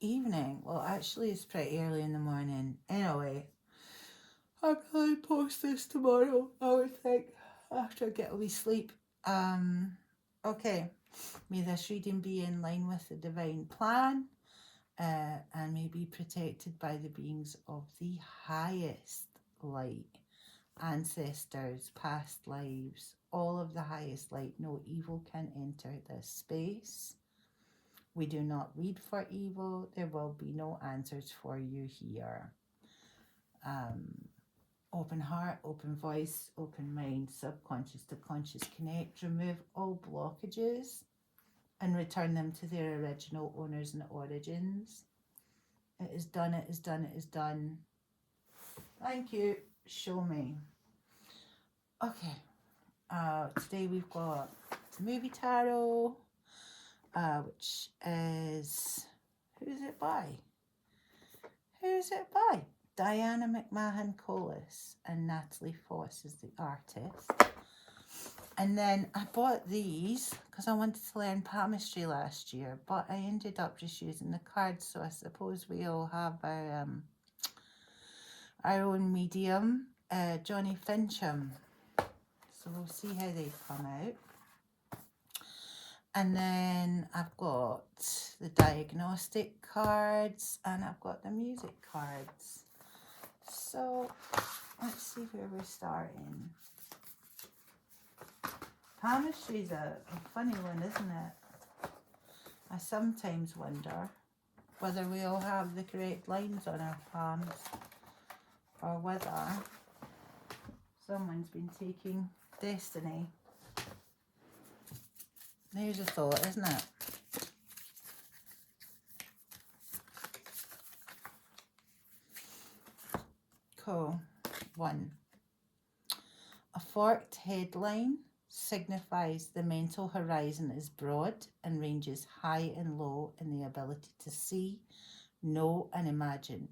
evening. Well, actually, it's pretty early in the morning. Anyway, I'll probably post this tomorrow, I would think, after I get a wee sleep. Okay. May this reading be in line with the divine plan, and may be protected by the beings of the highest light, ancestors, past lives, all of the highest light. No evil can enter this space. We do not read for evil. There will be no answers for you here. Um, Open heart, open voice, open mind, subconscious to conscious connect. Remove all blockages and return them to their original owners and origins. It is done, it is done, it is done. Thank you. Show me. Okay. Today we've got Movie Tarot, which is, who's it by? Who's it by? Diana McMahon Collis and Natalie Foss is the artist. And then I bought these because I wanted to learn palmistry last year, but I ended up just using the cards. So I suppose we all have our own medium, Johnny Fincham. So we'll see how they come out. And then I've got the diagnostic cards and I've got the music cards. So let's see where we're starting. Palmistry is a funny one, isn't it? I sometimes wonder whether we all have the correct lines on our palms or whether someone's been taking destiny. There's a thought, isn't it? Cool. 1. A forked headline signifies the mental horizon is broad and ranges high and low in the ability to see, know, and imagine.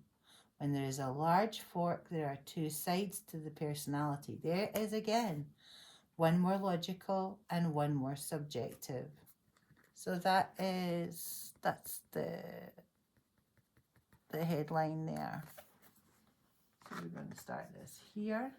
When there is a large fork, there are two sides to the personality. There is again, one more logical and one more subjective. So that's the headline there. So we're going to start this here.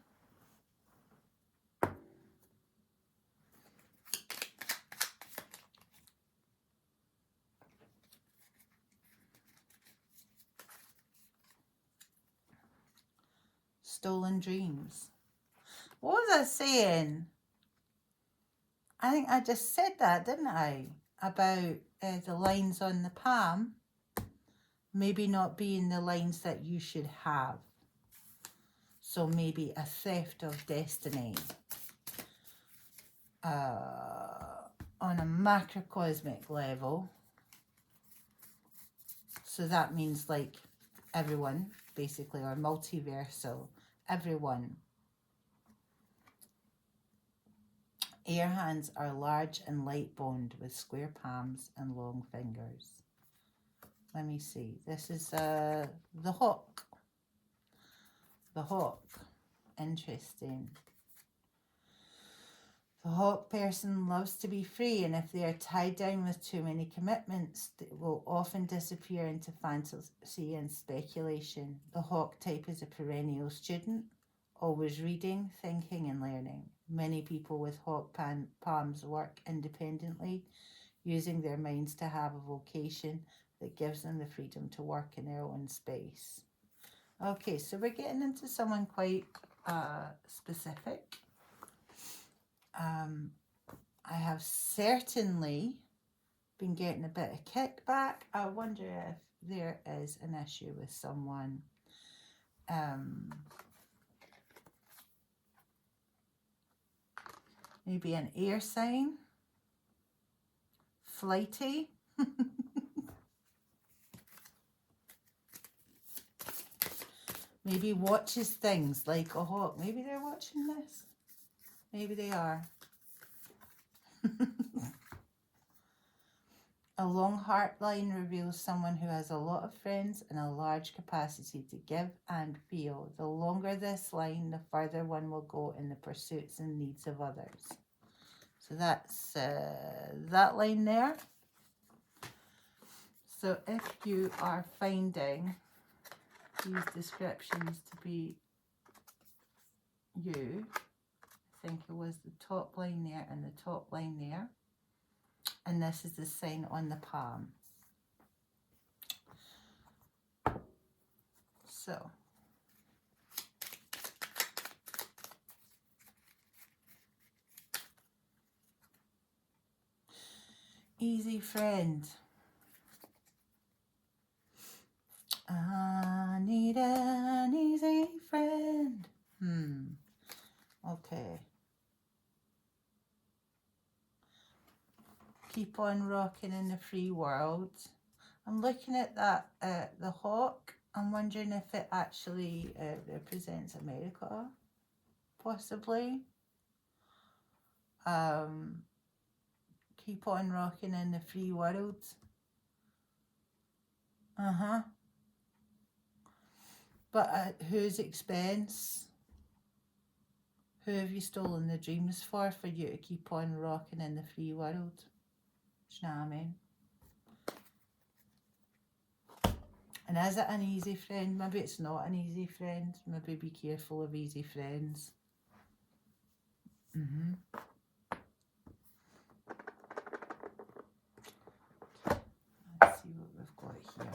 Stolen dreams. What was I saying? I think I just said that, didn't I? About the lines on the palm maybe not being the lines that you should have. So maybe a theft of destiny on a macrocosmic level. So that means like everyone, basically, or multiversal, everyone. Air hands are large and light boned with square palms and long fingers. Let me see. This is the hawk. The hawk. Interesting. The hawk person loves to be free, and if they are tied down with too many commitments, they will often disappear into fantasy and speculation. The hawk type is a perennial student, always reading, thinking, and learning. Many people with hawk palms work independently, using their minds to have a vocation that gives them the freedom to work in their own space. Okay, so we're getting into someone quite specific. I have certainly been getting a bit of kickback. I wonder if there is an issue with someone maybe an air sign, flighty. Maybe watches things like a hawk. Maybe they're watching this. Maybe they are. A long heart line reveals someone who has a lot of friends and a large capacity to give and feel. The longer this line, the further one will go in the pursuits and needs of others. So that's that line there. So if you are finding these descriptions to be you, I think it was the top line there and the top line there, and this is the sign on the palm. So easy friend. I need an easy friend. Okay. Keep on rocking in the free world. I'm looking at that, the hawk. I'm wondering if it actually represents America, possibly. Keep on rocking in the free world. But at whose expense? Who have you stolen the dreams for you to keep on rocking in the free world? Do you know what I mean? And is it an easy friend? Maybe it's not an easy friend. Maybe be careful of easy friends. Let's see what we've got here.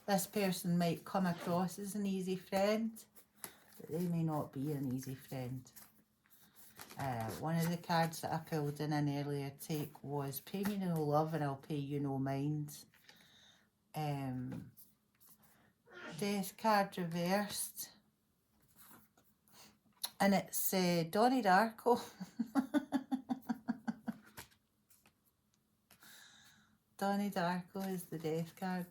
This person might come across as an easy friend, but they may not be an easy friend. One of the cards that I pulled in an earlier take was pay me no love and I'll pay you no mind. Death card reversed. And it's Donnie Darko. Donnie Darko is the death card.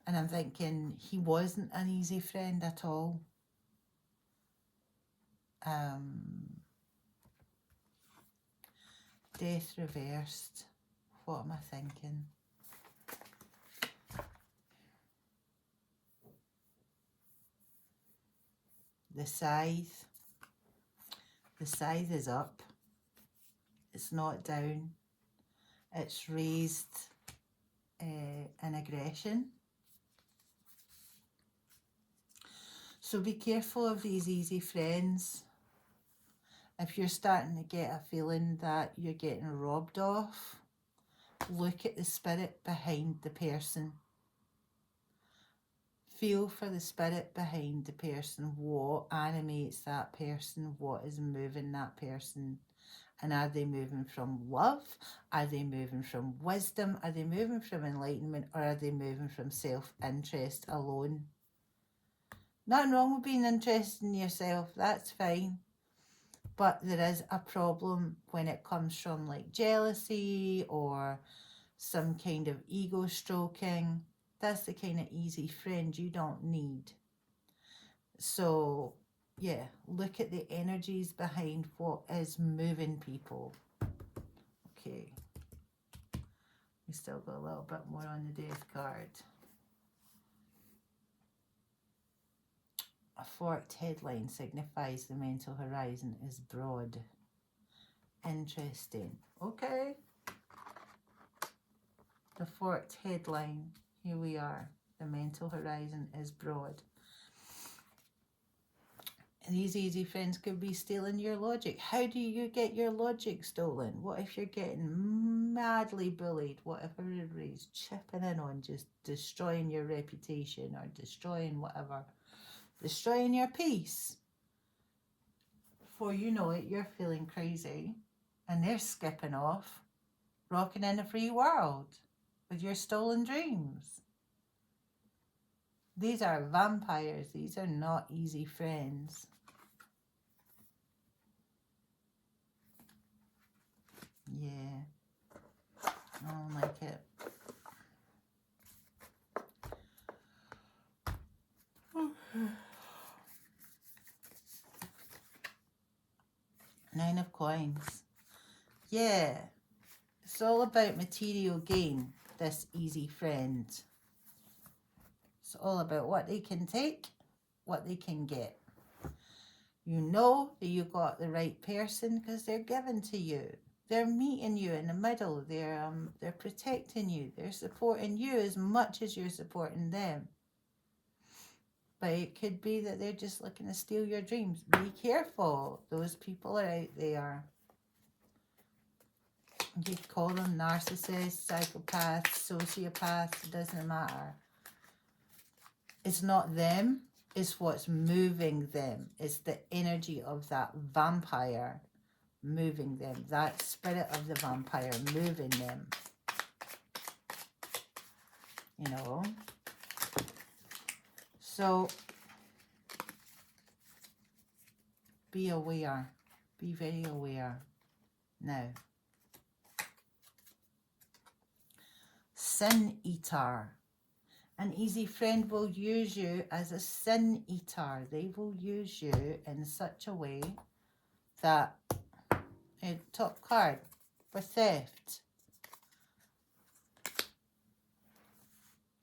And I'm thinking he wasn't an easy friend at all. Death reversed. What am I thinking? The scythe. The scythe is up. It's not down. It's raised in aggression. So be careful of these easy friends. If you're starting to get a feeling that you're getting robbed off, look at the spirit behind the person. Feel for the spirit behind the person. What animates that person? What is moving that person? And are they moving from love? Are they moving from wisdom? Are they moving from enlightenment? Or are they moving from self-interest alone? Nothing wrong with being interested in yourself. That's fine. But there is a problem when it comes from like jealousy or some kind of ego stroking. That's the kind of easy friend you don't need. So yeah, look at the energies behind what is moving people. Okay. We still got a little bit more on the death card. A forked headline signifies the mental horizon is broad. Interesting. Okay. The forked headline. Here we are. The mental horizon is broad. And these easy friends could be stealing your logic. How do you get your logic stolen? What if you're getting madly bullied? What if everybody's chipping in on just destroying your reputation or destroying whatever? Destroying your peace. Before you know it, you're feeling crazy and they're skipping off, rocking in a free world with your stolen dreams. These are vampires. These are not easy friends. Yeah, I don't like it. Nine of Coins. Yeah, it's all about material gain, this easy friend. It's all about what they can take, what they can get. You know that you got the right person because they're given to you. They're meeting you in the middle. They're protecting you. They're supporting you as much as you're supporting them. But it could be that they're just looking to steal your dreams. Be careful. Those people are out there. You could call them narcissists, psychopaths, sociopaths. It doesn't matter. It's not them. It's what's moving them. It's the energy of that vampire moving them. That spirit of the vampire moving them. You know? So, be aware. Be very aware. Now, sin eater. An easy friend will use you as a sin eater. They will use you in such a way that, top card, for theft.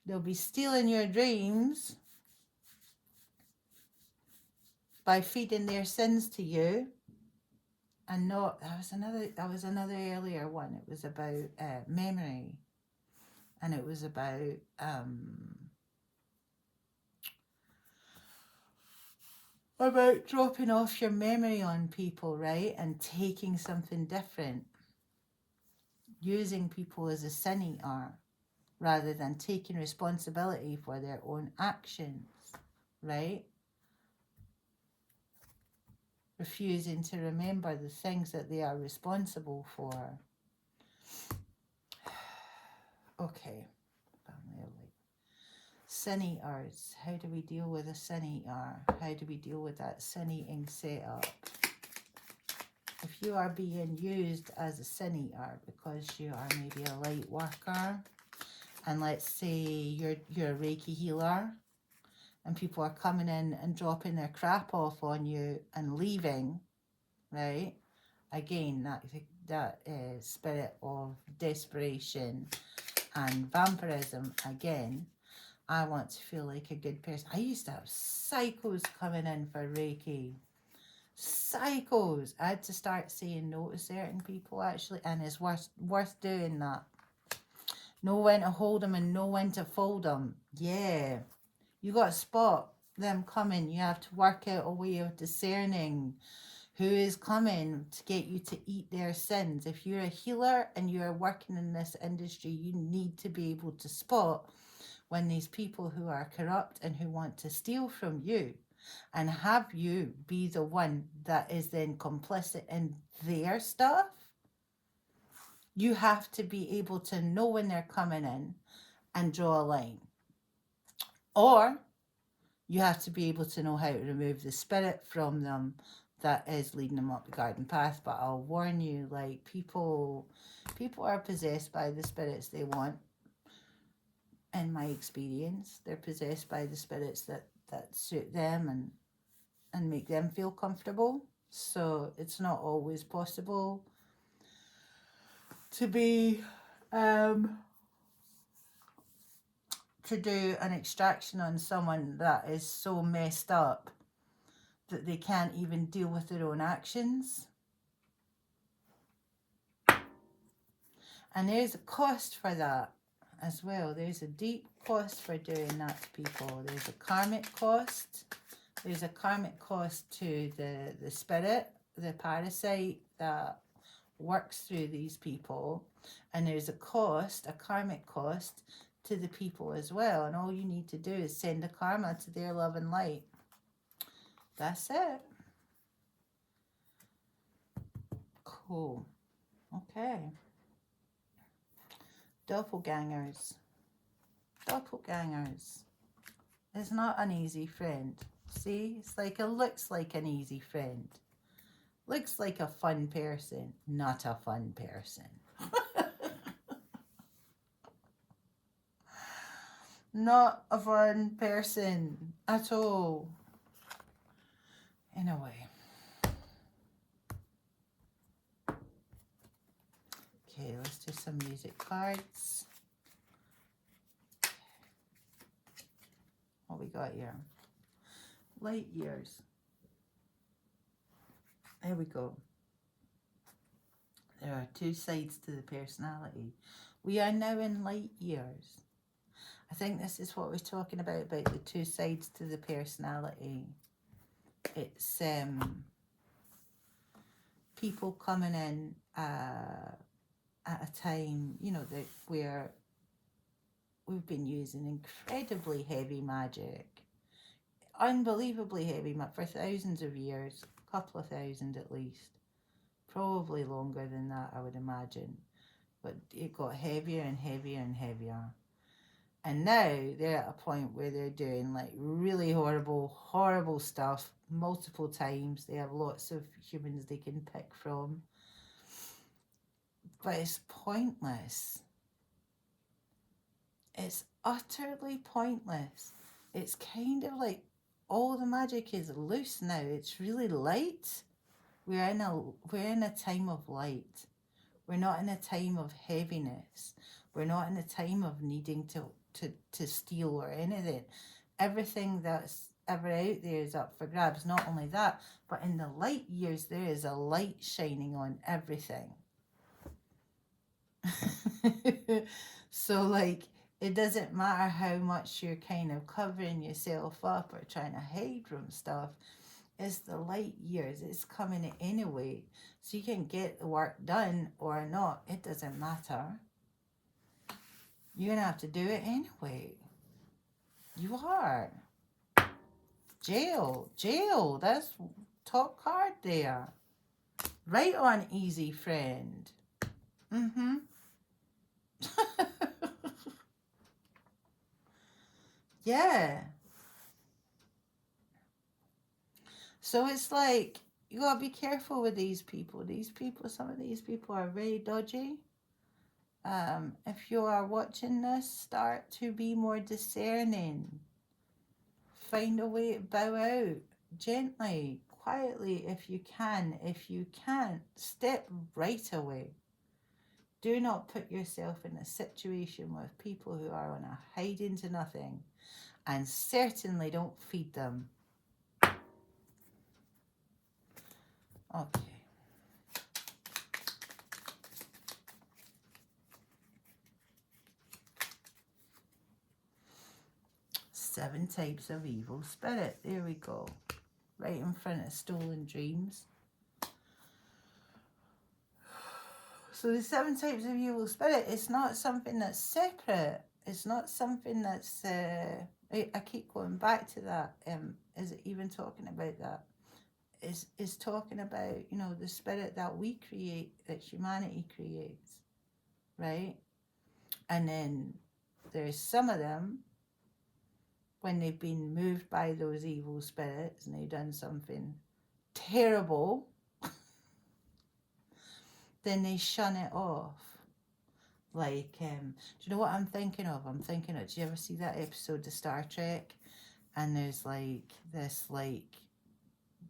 They'll be stealing your dreams by feeding their sins to you. And not, that was another earlier one. It was about memory. And it was about dropping off your memory on people, right? And taking something different. Using people as a sin eater rather than taking responsibility for their own actions, right? Refusing to remember the things that they are responsible for. Okay. Sin eaters. How do we deal with a sin eater? How do we deal with that sin eating setup? If you are being used as a sin eater because you are maybe a light worker, and let's say you're a Reiki healer, and people are coming in and dropping their crap off on you and leaving, right? Again, that spirit of desperation and vampirism again. I want to feel like a good person. I used to have psychos coming in for Reiki. Psychos. I had to start saying no to certain people, actually, and it's worth doing that. Know when to hold them and know when to fold them. Yeah. You got to spot them coming. You have to work out a way of discerning who is coming to get you to eat their sins. If you're a healer and you're working in this industry, you need to be able to spot when these people who are corrupt and who want to steal from you and have you be the one that is then complicit in their stuff. You have to be able to know when they're coming in and draw a line. Or you have to be able to know how to remove the spirit from them that is leading them up the garden path. But I'll warn you, like, people are possessed by the spirits they want. In my experience, they're possessed by the spirits that suit them and make them feel comfortable. So it's not always possible to be to do an extraction on someone that is so messed up that they can't even deal with their own actions. And there's a cost for that as well. There's a deep cost for doing that to people. There's a karmic cost. There's a karmic cost to the spirit, the parasite that works through these people. And there's a cost, a karmic cost, to the people as well. And all you need to do is send the karma to their love and light. That's it. Cool. Okay. Doppelgängers. Doppelgängers. It's not an easy friend. See? It's like, it looks like an easy friend. Looks like a fun person. Not a fun person. Not a fun person at all. In a way. Okay, let's do some music cards. What we got here? Light years. There we go. There are two sides to the personality. We are now in light years. I think this is what we're talking about the two sides to the personality. It's people coming in at a time, you know, that where we've been using incredibly heavy magic, unbelievably heavy for thousands of years, a couple of thousand at least, probably longer than that, I would imagine. But it got heavier and heavier and heavier. And now they're at a point where they're doing like really horrible stuff multiple times. They have lots of humans they can pick from. But it's pointless. It's utterly pointless. It's kind of like all the magic is loose now. It's really light. We're in a time of light. We're not in a time of heaviness. We're not in a time of needing to steal or anything. Everything that's ever out there is up for grabs. Not only that, but in the light years, there is a light shining on everything. So, like, it doesn't matter how much you're kind of covering yourself up or trying to hide from stuff. It's the light years. It's coming anyway. So you can get the work done or not. It doesn't matter. You're going to have to do it anyway. You are. Jail. That's top card there. Right on, easy friend. Mm-hmm. Yeah. So it's like, you gotta be careful with these people. Some of these people are very dodgy. If you are watching this, start to be more discerning. Find a way to bow out gently, quietly if you can. If you can't, step right away. Do not put yourself in a situation with people who are on a hide into nothing, and certainly don't feed them. Okay. Seven types of evil spirit. There we go. Right in front of stolen dreams. So the seven types of evil spirit, it's not something that's separate. It's not something that's... I keep going back to that. Is it even talking about that? Is talking about, you know, the spirit that we create, that humanity creates, right? And then there's some of them, when they've been moved by those evil spirits and they've done something terrible, then they shun it off. Like, do you know what I'm thinking of? Do you ever see that episode of Star Trek? And there's like this like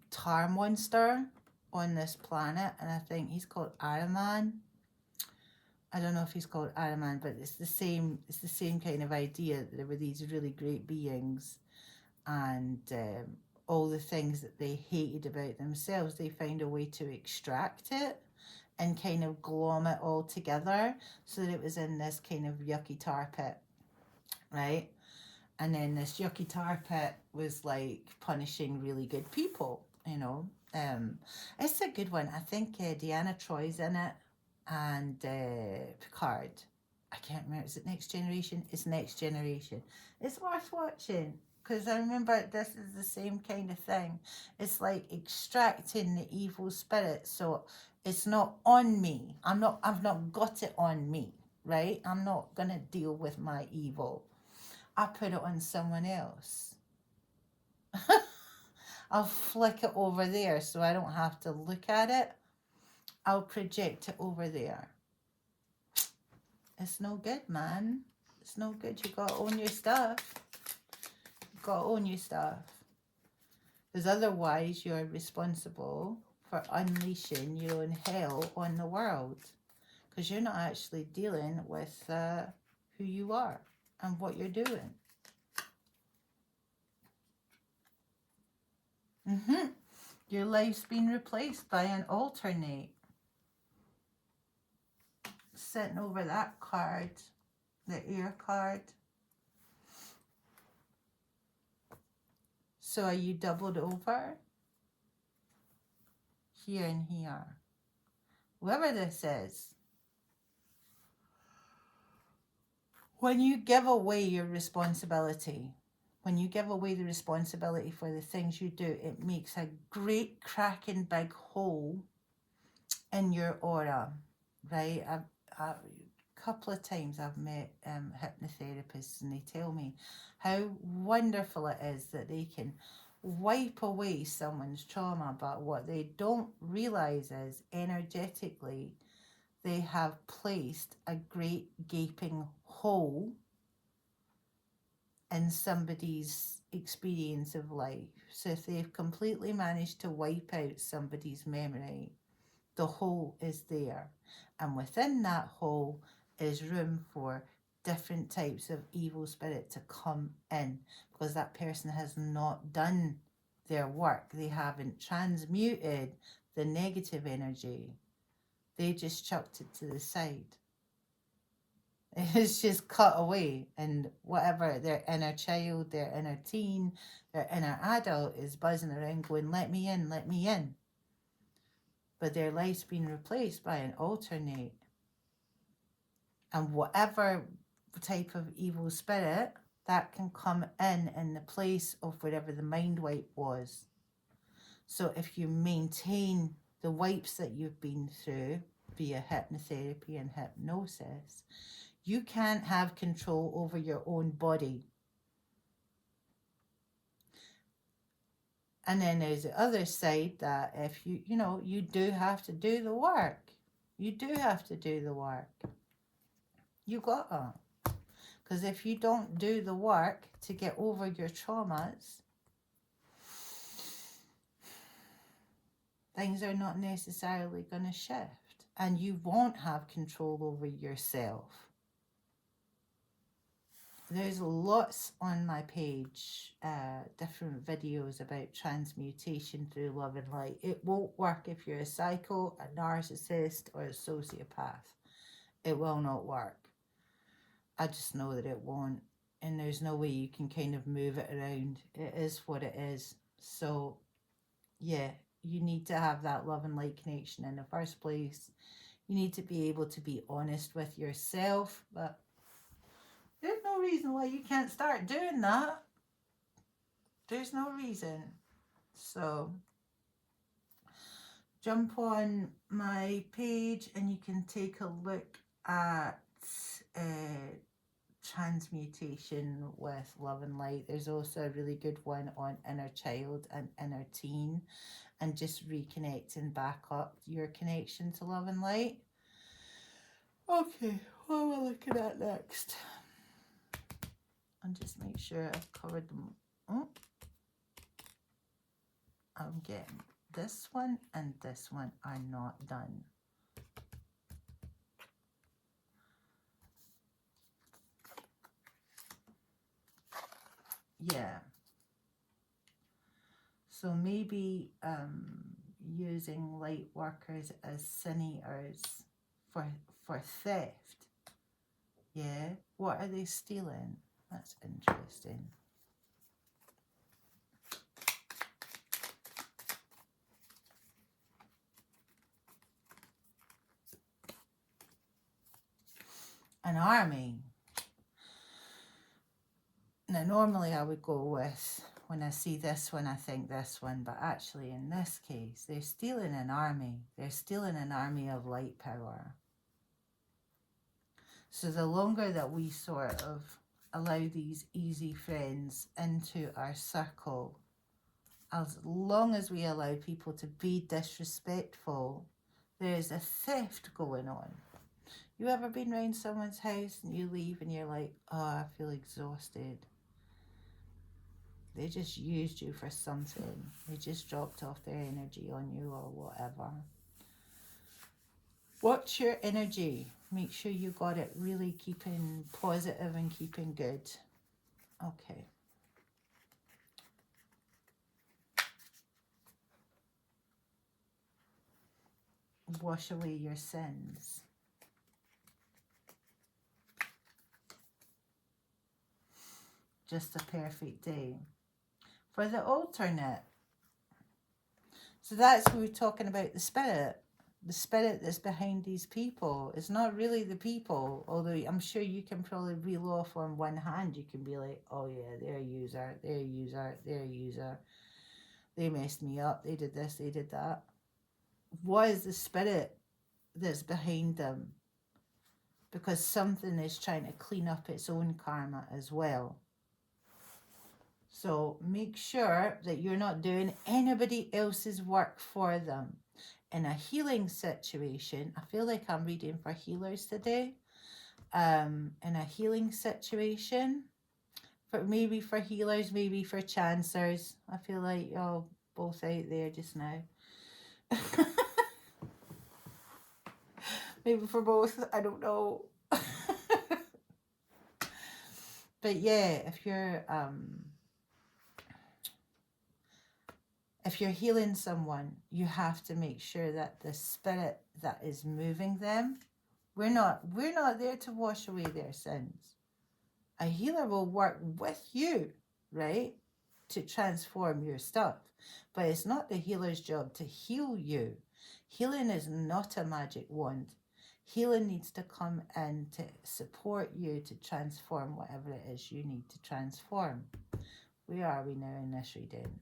tar monster on this planet, and I think he's called Araman. I don't know if he's called Araman, but it's the same kind of idea. There were these really great beings, and all the things that they hated about themselves, they found a way to extract it and kind of glom it all together so that it was in this kind of yucky tar pit, right? And then this yucky tar pit was like punishing really good people, you know. It's a good one. I think Deanna Troy's in it, and Picard. I can't remember. Is it Next Generation? It's Next Generation. It's worth watching, because I remember this is the same kind of thing. It's like extracting the evil spirit, so it's not on me. I've not got it on me, right? I'm not gonna deal with my evil. I put it on someone else. I'll flick it over there so I don't have to look at it. I'll project it over there. It's no good, man. It's no good. You gotta own your stuff. You gotta own your stuff. Because otherwise you're responsible for unleashing your own hell on the world. Because you're not actually dealing with who you are and what you're doing. Your life's been replaced by an alternate. Sitting over that card, the air card. So are you doubled over? Here and here. Whoever this is. When you give away your responsibility, when you give away the responsibility for the things you do, it makes a great cracking big hole in your aura, right? A couple of times I've met hypnotherapists, and they tell me how wonderful it is that they can wipe away someone's trauma, but what they don't realize is energetically they have placed a great gaping hole in somebody's experience of life. So if they've completely managed to wipe out somebody's memory, the hole is there. And within that hole is room for different types of evil spirit to come in, because that person has not done their work. They haven't transmuted the negative energy. They just chucked it to the side. It's just cut away, and whatever their inner child, their inner teen, their inner adult is buzzing around going, let me in, let me in. But their life's been replaced by an alternate. And whatever type of evil spirit, that can come in the place of whatever the mind wipe was. So if you maintain the wipes that you've been through via hypnotherapy and hypnosis, you can't have control over your own body. And then there's the other side that if you do have to do the work. You do have to do the work. You gotta. Because if you don't do the work to get over your traumas, things are not necessarily going to shift. And you won't have control over yourself. There's lots on my page, different videos about transmutation through love and light. It won't work if you're a psycho, a narcissist, or a sociopath. It will not work. I just know that it won't. And there's no way you can kind of move it around. It is what it is. So, yeah, you need to have that love and light connection in the first place. You need to be able to be honest with yourself, but there's no reason why you can't start doing that. There's no reason. So jump on my page and you can take a look at transmutation with love and light. There's also a really good one on inner child and inner teen, and just reconnecting back up your connection to love and light. Okay, what am I looking at next? And just make sure I've covered them. I'm getting this one and this one are not done. Yeah. So maybe using light workers as sin eaters for theft. Yeah. What are they stealing? That's interesting. An army. Now, normally I would go with, when I see this one, I think this one. But actually, in this case, they're stealing an army. They're stealing an army of light power. So the longer that we sort of allow these easy friends into our circle, as long as we allow people to be disrespectful, there's a theft going on. You ever been around someone's house and you leave and you're like, oh, I feel exhausted. They just used you for something. They just dropped off their energy on you or whatever. Watch your energy. Make sure you got it really keeping positive and keeping good. Okay. wash away your sins. Just a perfect day. For the alternate, so that's what we're talking about, the spirit. The spirit that's behind these people. It's not really the people, although I'm sure you can probably reel off on one hand. You can be like, oh yeah, they're a user, they're a user, they're a user. They messed me up, they did this, they did that. What is the spirit that's behind them? Because something is trying to clean up its own karma as well. So make sure that you're not doing anybody else's work for them. In a healing situation, I feel like I'm reading for healers today. In a healing situation, maybe for healers, maybe for chancers. I feel like you're both out there just now. Maybe for both, I don't know. But yeah, if you're healing someone, you have to make sure that the spirit that is moving them, we're not there to wash away their sins. A healer will work with you, right, to transform your stuff. But it's not the healer's job to heal you. Healing is not a magic wand. Healing needs to come in to support you to transform whatever it is you need to transform. Where are we now in this reading?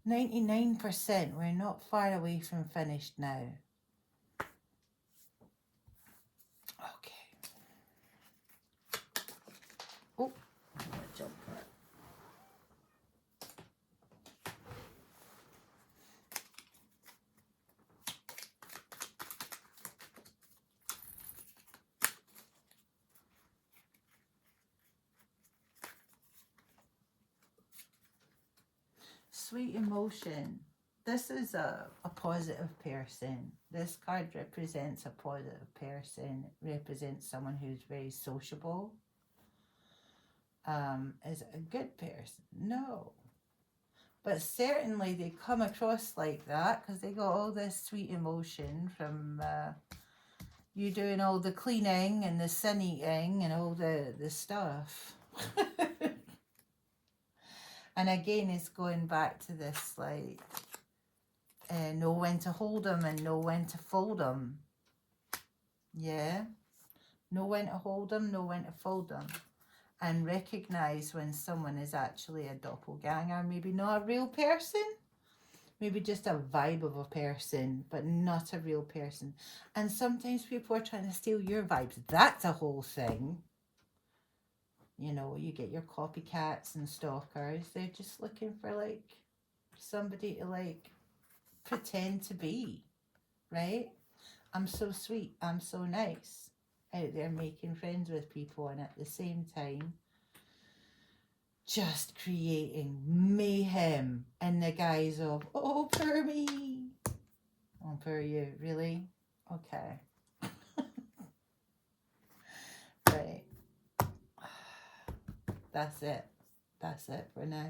99%. We're not far away from finished now. Okay. Oh, I'm going to jump that. Sweet emotion. This is a positive person. This card represents a positive person. It represents someone who's very sociable. Is it a good person? No. But certainly they come across like that because they got all this sweet emotion from you doing all the cleaning and the sun eating and all the stuff. And again, it's going back to this, like, know when to hold them and know when to fold them. Yeah? Know when to hold them, know when to fold them. And recognize when someone is actually a doppelganger. Maybe not a real person. Maybe just a vibe of a person, but not a real person. And sometimes people are trying to steal your vibes. That's a whole thing. You know, you get your copycats and stalkers. They're just looking for, like, somebody to, like, pretend to be, right? I'm so sweet. I'm so nice. Out there making friends with people and at the same time just creating mayhem in the guise of, oh, poor me. Oh, poor you. Really? Okay. Right. That's it. That's it for now.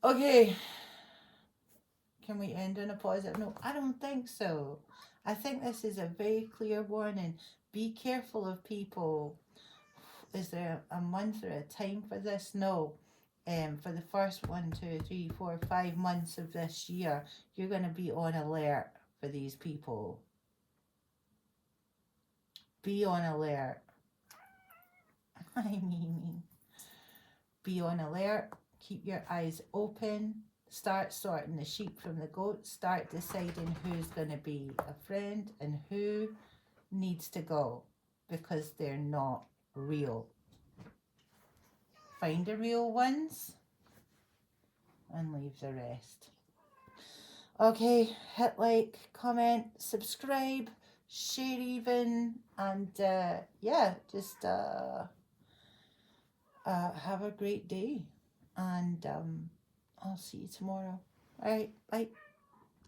Okay. Can we end on a positive note? I don't think so. I think this is a very clear warning. Be careful of people. Is there a month or a time for this? No. For the first 1, 2, 3, 4, 5 months of this year, you're going to be on alert for these people. Be on alert. I mean, be on alert. Keep your eyes open. Start sorting the sheep from the goats. Start deciding who's going to be a friend and who needs to go because they're not real. Find the real ones and leave the rest. Okay, hit like, comment, subscribe, share even, and yeah, just have a great day, and I'll see you tomorrow. All right, bye.